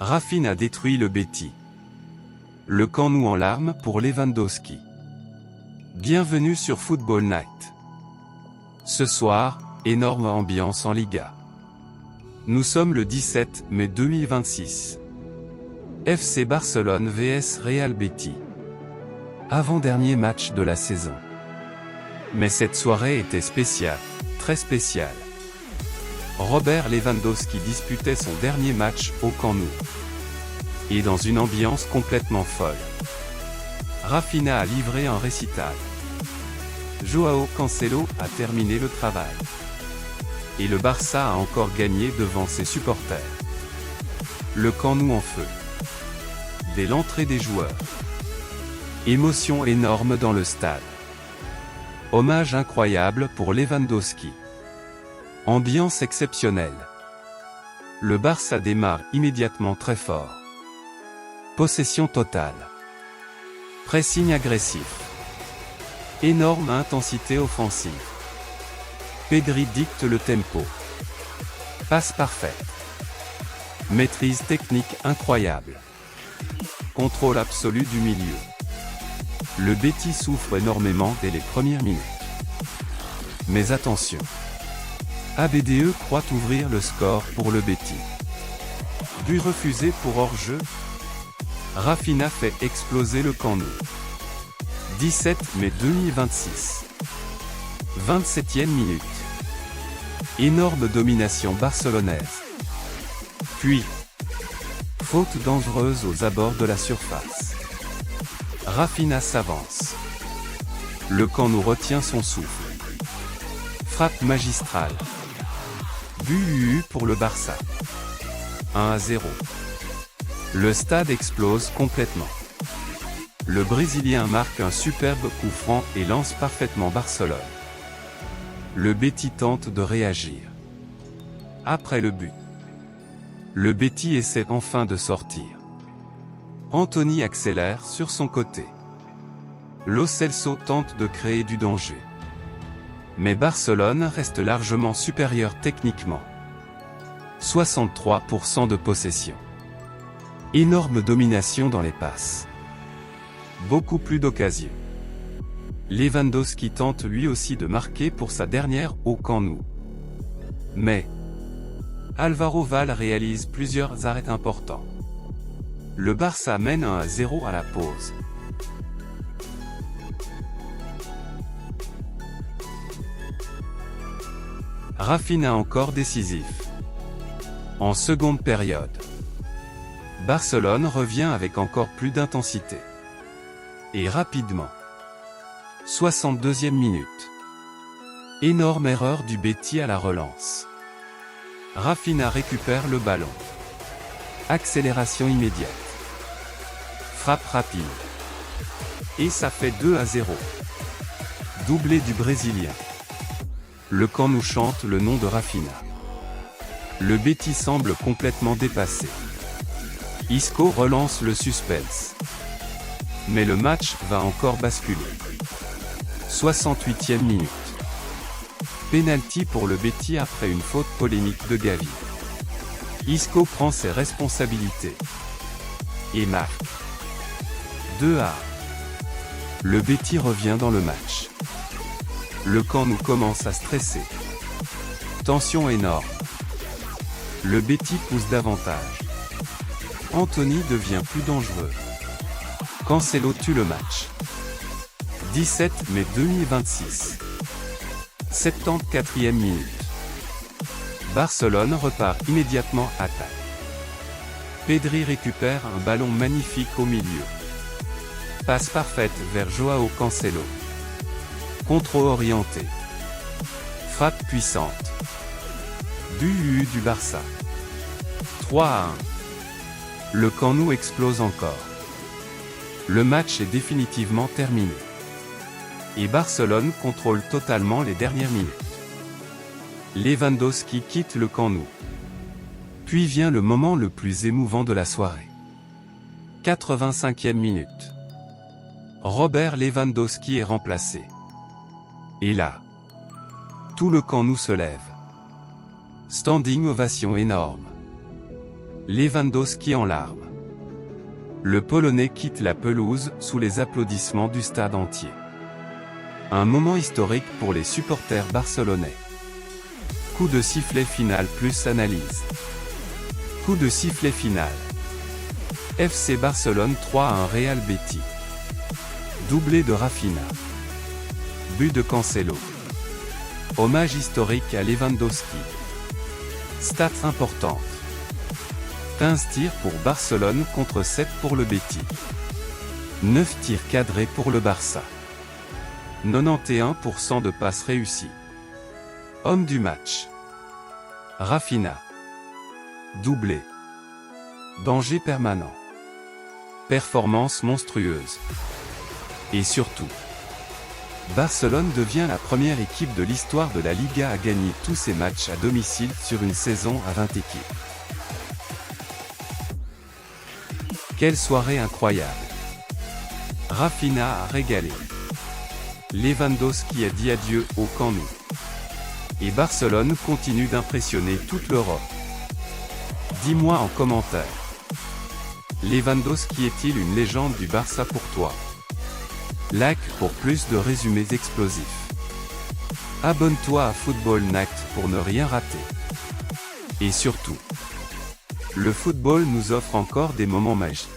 Rafinha détruit le Betis. Le Camp Nou en larmes pour Lewandowski. Bienvenue sur Football Night. Ce soir, énorme ambiance en Liga. Nous sommes le 17 mai 2026. FC Barcelone vs Real Betis. Avant-dernier match de la saison. Mais cette soirée était spéciale, très spéciale. Robert Lewandowski disputait son dernier match au Camp Nou. Et dans une ambiance complètement folle. Rafinha a livré un récital. Joao Cancelo a terminé le travail. Et le Barça a encore gagné devant ses supporters. Le Camp Nou en feu. Dès l'entrée des joueurs. Émotion énorme dans le stade. Hommage incroyable pour Lewandowski. Ambiance exceptionnelle. Le Barça démarre immédiatement très fort. Possession totale. Pressing agressif. Énorme intensité offensive. Pedri dicte le tempo. Passe parfaite. Maîtrise technique incroyable. Contrôle absolu du milieu. Le Betis souffre énormément dès les premières minutes. Mais attention. ABDE croit ouvrir le score pour le Betis. But refusé pour hors-jeu. Rafinha fait exploser le Camp Nou. 17 mai 2026. 27e minute. Énorme domination barcelonaise. Puis, faute dangereuse aux abords de la surface. Rafinha s'avance. Le Camp Nou retient son souffle. Frappe magistrale. But pour le Barça. 1-0. Le stade explose complètement. Le Brésilien marque un superbe coup franc et lance parfaitement Barcelone. Le Betis tente de réagir. Après le but. Le Betis essaie enfin de sortir. Anthony accélère sur son côté. Lo Celso tente de créer du danger. Mais Barcelone reste largement supérieur techniquement. 63% de possession. Énorme domination dans les passes. Beaucoup plus d'occasions. Lewandowski tente lui aussi de marquer pour sa dernière au Camp Nou. Mais Álvaro Val réalise plusieurs arrêts importants. Le Barça mène 1-0 à la pause. Rafinha encore décisif. En seconde période. Barcelone revient avec encore plus d'intensité. Et rapidement. 62e minute. Énorme erreur du Betis à la relance. Rafinha récupère le ballon. Accélération immédiate. Frappe rapide. Et ça fait 2-0. Doublé du Brésilien. Le Camp Nou chante le nom de Rafinha. Le Betis semble complètement dépassé. Isco relance le suspense. Mais le match va encore basculer. 68e minute. Pénalty pour le Betis après une faute polémique de Gavi. Isco prend ses responsabilités. Et marque. 2-1. Le Betis revient dans le match. Le Camp Nou commence à stresser. Tension énorme. Le Betis pousse davantage. Anthony devient plus dangereux. Cancelo tue le match. 17 mai 2026. 74e minute. Barcelone repart immédiatement à attaque. Pedri récupère un ballon magnifique au milieu. Passe parfaite vers Joao Cancelo. Contrôle orienté. Frappe puissante. But du Barça. 3-1. Le Camp Nou explose encore. Le match est définitivement terminé. Et Barcelone contrôle totalement les dernières minutes. Lewandowski quitte le Camp Nou. Puis vient le moment le plus émouvant de la soirée. 85e minute. Robert Lewandowski est remplacé. Et là, tout le Camp Nou se lève. Standing ovation énorme. Lewandowski en larmes. Le Polonais quitte la pelouse sous les applaudissements du stade entier. Un moment historique pour les supporters barcelonais. Coup de sifflet final plus analyse. Coup de sifflet final. FC Barcelone 3-1 Real Betis. Doublé de Rafinha. But de Cancelo. Hommage historique à Lewandowski. Stats importantes. 15 tirs pour Barcelone contre 7 pour le Betis. 9 tirs cadrés pour le Barça. 91% de passes réussies. Homme du match. Rafinha. Doublé. Danger permanent. Performance monstrueuse. Et surtout, Barcelone devient la première équipe de l'histoire de la Liga à gagner tous ses matchs à domicile sur une saison à 20 équipes. Quelle soirée incroyable! Rafinha a régalé. Lewandowski a dit adieu au Camp Nou. Et Barcelone continue d'impressionner toute l'Europe. Dis-moi en commentaire. Lewandowski est-il une légende du Barça pour toi? Like pour plus de résumés explosifs. Abonne-toi à Football Night pour ne rien rater. Et surtout, le football nous offre encore des moments magiques.